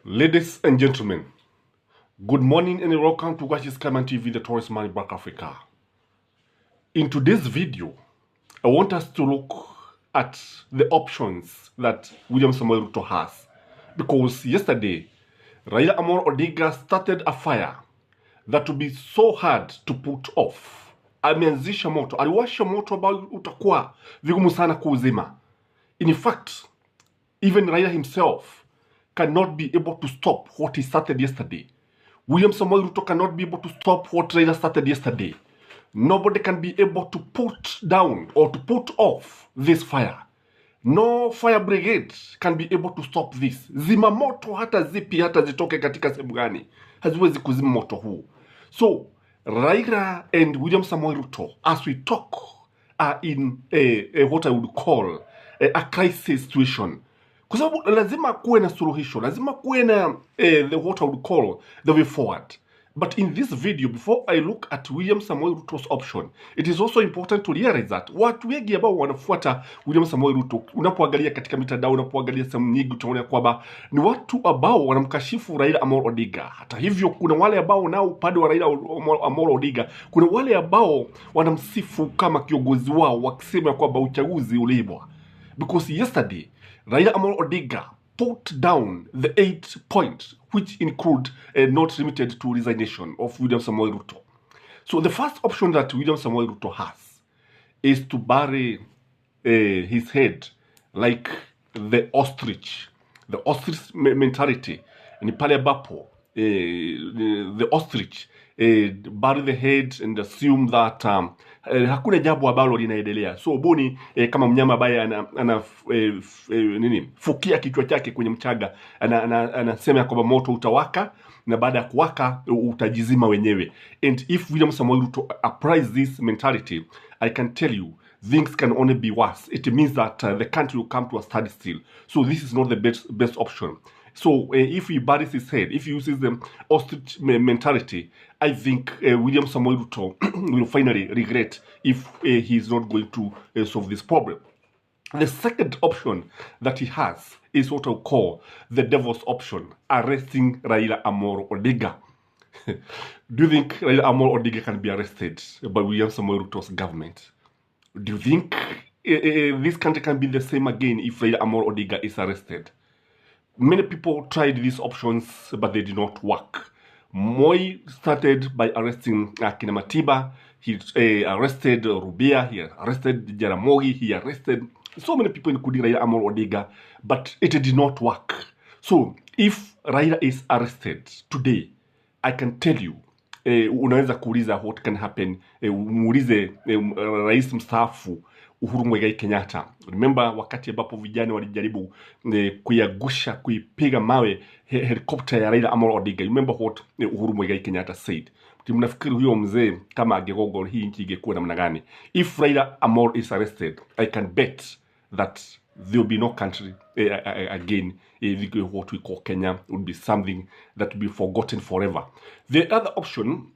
Ladies and gentlemen, good morning and welcome to Watch Is Climate TV, the Tourist Man Back Africa. In today's video, I want us to look at the options that William Samoei Ruto has. Because yesterday, Raila Amolo Odinga started a fire that will be so hard to put off. Ameanzisha moto, aliwasha moto ambao utakuwa vigumu sana kuuzima. In fact, even Raila himself cannot be able to stop what he started yesterday. William Samoei Ruto cannot be able to stop what Raila started yesterday. Nobody can be able to put down or to put off this fire. No fire brigade can be able to stop this. Zima moto hata zipi hata zitoke katika sehemu gani haziwezi kuzima moto huu. So Raila and William Samoei Ruto, as we talk, are in a what I would call a crisis situation. Kwa sababu lazima kuwe na suluhisho, lazima kuwe na the what I would call the way forward. But in this video, before I look at William Samoei Ruto's option, it is also important to realize that watu wengi ambao wanafuata William Samoei Ruto, unapoangalia katika mitandao, unapoangalia sehemu nyingi, utaona kwamba ni watu ambao wanamkashifu Raila Amolo Odinga. Hata hivyo, kuna wale ambao nao upande wa Raila Amolo Odinga, kuna wale ambao wanamsifu kama kiongozi wao, wakisema kwamba uchaguzi uliibwa. Because yesterday, Raila Amolo Odinga put down the 8 points, which include not limited to resignation of William Samoei Ruto. So the first option that William Samoei Ruto has is to bury his head like the ostrich mentality. Ni pale ambapo the ostrich bury the head and assume that hakuna jambo ambalo linaendelea. So boni kama mnyama ambaye ana fukia kichwa chake kwenye mchanga, anasema kwamba moto utawaka na baada ya kuwaka utajizima wenyewe. And if William Samoei Ruto applies this mentality, I can tell you things can only be worse. It means that the country will come to a standstill. So this is not the best option. So if he buries his head, if he uses the ostrich mentality, I think William Samoei Ruto will finally regret if he is not going to solve this problem. The second option that he has is what I call the devil's option, arresting Raila Amolo Odinga. Do you think Raila Amolo Odinga can be arrested by William Samoei Ruto's government? Do you think this country can be the same again if Raila Amolo Odinga is arrested? Many people tried these options, but they did not work. Moi started by arresting Kina Matiba. He arrested Rubia. He arrested Jaramogi. He arrested so many people, including Raila Amolo Odinga, but it did not work. So if Raila is arrested today, I can tell you, unaweza kuuliza what can happen. Muulize rais mstaafu Uhuru Muigai Kenyatta. Remember wakati ambapo vijana walijaribu kuiagusha, kuipiga mawe helicopter ya Raila Amolo Odinga. Remember what Uhuru Muigai Kenyatta said. Mnafikiri huyo mzee kama agegogo hii nchi ingekuwa namna gani? If Raila Amolo is arrested, I can bet that there will be no country again. What we call Kenya would be something that will be forgotten forever. The other option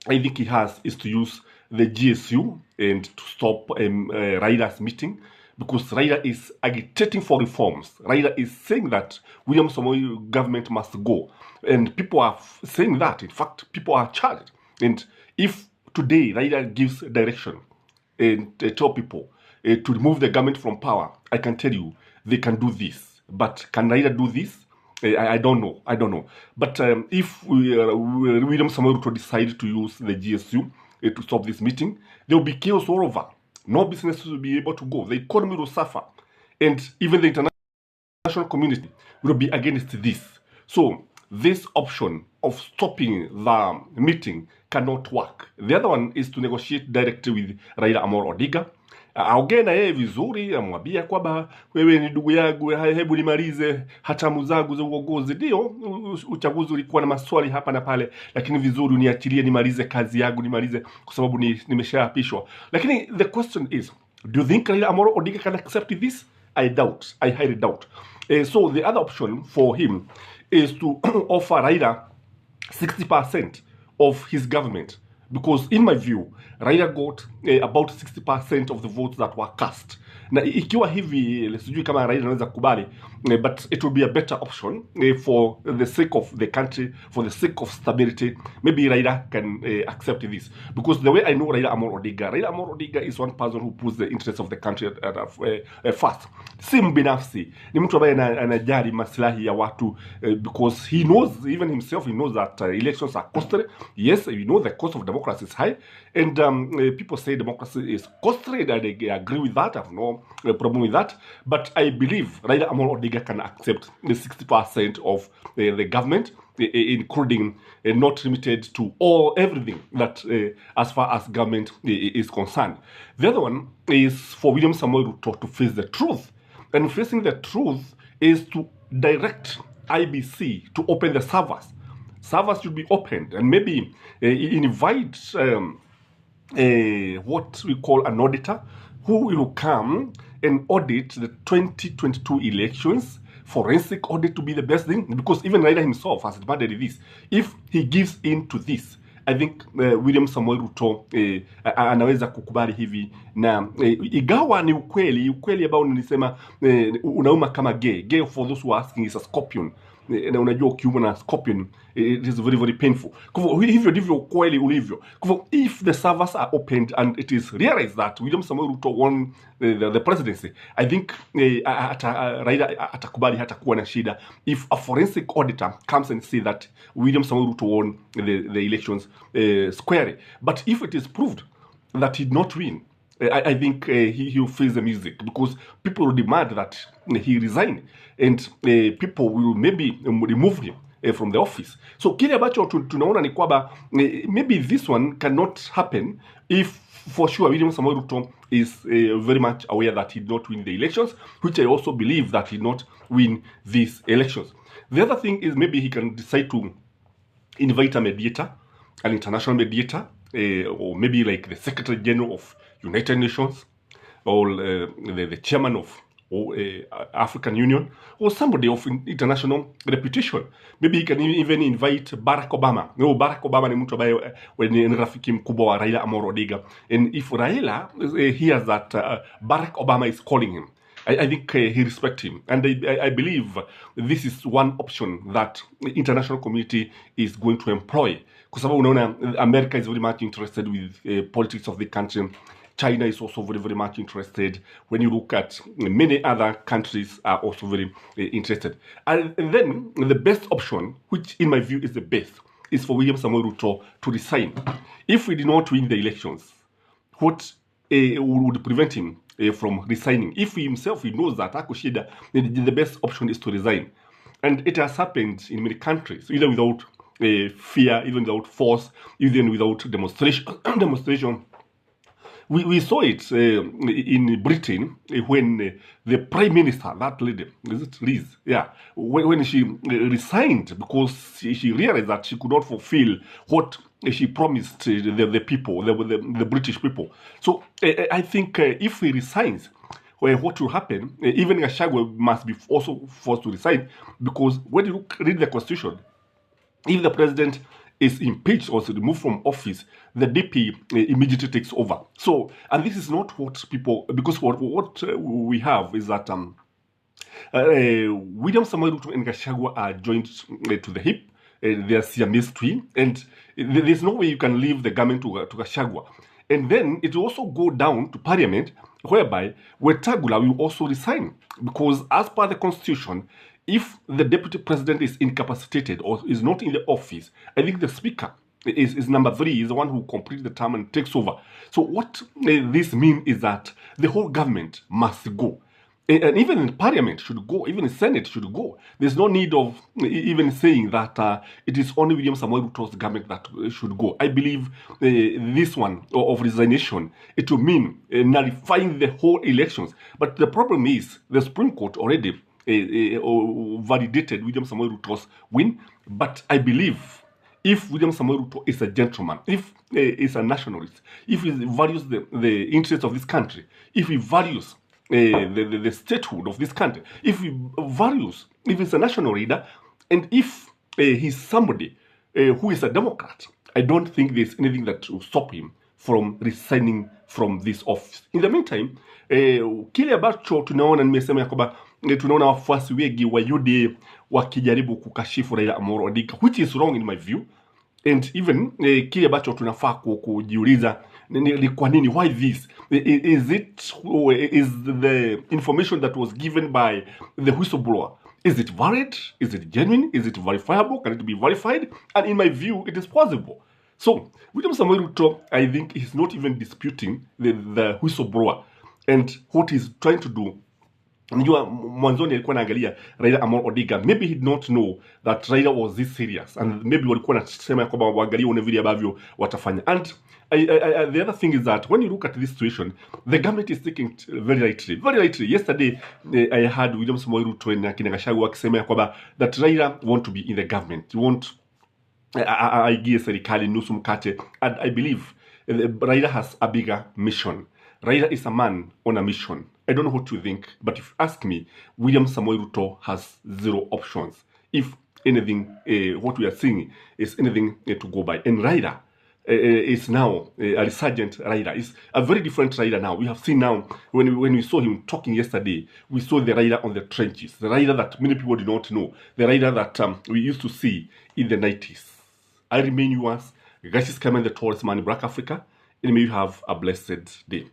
I think he has is to use the GSU and to stop Raila's meeting, because Raila is agitating for reforms. Raila is saying that William Samoei government must go, and people are saying that. In fact, people are charged. And if today Raila gives direction and tell people to remove the government from power, I can tell you they can do this. But can Raila do this? I don't know. But if William Samoei Ruto decide to use the GSU to stop this meeting, there will be chaos all over. No businesses will be able to go. The economy will suffer. And even the international community will be against this. So this option of stopping the meeting cannot work. The other one is to negotiate directly with Raila Amolo Odinga. Aongee na yeye vizuri, amwambia kwamba wewe ni ndugu yangu, hebu nimalize hatamu zangu za uongozi. Ndio uchaguzi ulikuwa na maswali hapa na pale, lakini vizuri uniachilie nimalize kazi yangu, nimalize kwa sababu nimeshaapishwa. Lakini the question is, do you think Raila Amolo Odinga can accept this? I doubt. I highly doubt. So the other option for him is to offer Raila 60% of his government. Because in my view, Raila got about 60% of the votes that were cast. Na ikiwa hivi sijui kama Raila anaweza kubali, but it will be a better option for the sake of the country, for the sake of stability. Maybe Raila can accept this, because the way I know Raila Amolo Odinga is one person who puts the interests of the country at first. Si mbinafsi, ni mtu ambaye anajali maslahi ya watu, because he knows, even himself, he knows that elections are costly. Yes, we know the cost of democracy is high, and people say democracy is costly, and I agree with that. I have no problem with that. But I believe Raila Amolo Odinga can accept the 60% of the government, including not limited to everything that as far as government is concerned. The other one is for William Samoei Ruto to face the truth. And facing the truth is to direct IBC to open the servers. Servers should be opened, and maybe invite what we call an auditor who will come and audit the 2022 elections. Forensic audit to be the best thing, because even Raila himself has demanded this. If he gives in to this, I think William Samoei Ruto anaweza kukubali hivi, na igawa ni ukweli ambao nilisema unauma kama gay for those who are asking is a scorpion. Na unajua ukiuma na scorpion, it is very very painful. Kwa hivyo ndivyo ukweli ulivyo. Kwa if the servers are opened and it is realized that William Samoei Ruto won the presidency, I think Raila atakubali hatakuwa na shida if a forensic auditor comes and say that William Samoei Ruto won the elections squarely. But if it is proved that he did not win, I think he will face the music, because people will demand that he resign, and people will maybe remove him from the office. So kile ambacho tunaona ni kwamba maybe this one cannot happen if for sure William Samoei Ruto is very much aware that he did not win the elections, which I also believe that he did not win these elections. The other thing is maybe he can decide to invite a mediator, an international mediator, or maybe like the Secretary General of United Nations, or the chairman of African Union, or somebody of international reputation. Maybe he can even invite Barack Obama. No, Barack Obama ni mtu ambaye ni rafiki mkubwa wa Raila Amolo Odinga. And if Raila hears that Barack Obama is calling him, I think he respects him. And I believe this is one option that the international community is going to employ. Kwa sababu unaona America is very much interested with politics of the country. China is also very, very much interested. When you look at many other countries are also very interested. And then the best option, which in my view is the best, is for William Samoei Ruto to resign. If we did not win the elections, what would prevent him from resigning? If he himself he knows that Akushida, the best option is to resign. And it has happened in many countries, either without fear, even without force, even without demonstration. We saw it in Britain when the Prime Minister, that lady, is it Liz? Yeah, when she resigned because she realized that she could not fulfill what she promised the people, the British people. So I think if he resigns, what will happen, even Gachagua must be also forced to resign, because when you read the Constitution, if the president is impeached or removed from office, the DP immediately takes over. So, and this is not what people, because what we have is that William Samoei Ruto and Gachagua are joined to the hip. They are Siamese twin, and there's no way you can leave the government to Gachagua. And then it will also go down to Parliament, whereby Wetangula will also resign, because as per the Constitution, if the deputy president is incapacitated or is not in the office, I think the speaker is number 3, is the one who completes the term and takes over. So what this means is that the whole government must go. And even in Parliament should go, even the Senate should go. There's no need of even saying that it is only William Samoei Ruto's government that should go. I believe this one of resignation, it will mean nullifying the whole elections. But the problem is the Supreme Court already validated William Samoei Ruto's win. But I believe if William Samoei Ruto is a gentleman, if he's a nationalist, if he values the interests of this country, if he values the statehood of this country, if he values, if he's a national leader, and if he's somebody who is a Democrat, I don't think there's anything that will stop him from resigning from this office. In the meantime, kile ambacho tunaona, nimesema kwamba tunaona wafuasi wengi wa UDA wakijaribu kukashifu Raila Amolo Odinga, which is wrong in my view. And even kile ambacho tunafaa kujiuliza ni kwa nini, why this? Is the information that was given by the whistleblower, is it valid? Is it genuine? Is it verifiable? Can it be verified? And in my view, it is possible. So William Samoei Ruto, I think, is not even disputing the whistleblower and what he's trying to do. Najua mwanzoni alikuwa anaangalia Raila Amolo Odinga, maybe he did not know that Raila was this serious, and maybe walikuwa wanasema kwamba waangalie one vile ambavyo watafanya. And the other thing is that when you look at this situation, the government is taking it very lightly. Very lightly. Yesterday, I heard William Samoei Ruto na kina Gachagua wakisema kwamba that Raila want to be in the government. You want aigie serikali nusu mkate, and I believe Raila has a bigger mission. Raila is a man on a mission. I don't know what you think, but if you ask me, William Samoei Ruto has zero options. If anything, what we are seeing is anything to go by. And Raila is now a resurgent Raila. Is a very different Raila now. We have seen now, when we saw him talking yesterday, we saw the Raila on the trenches. The Raila that many people did not know. The Raila that we used to see in the 90s. I remain yours. Guys, is coming the tallest man in Black Africa. And may you have a blessed day.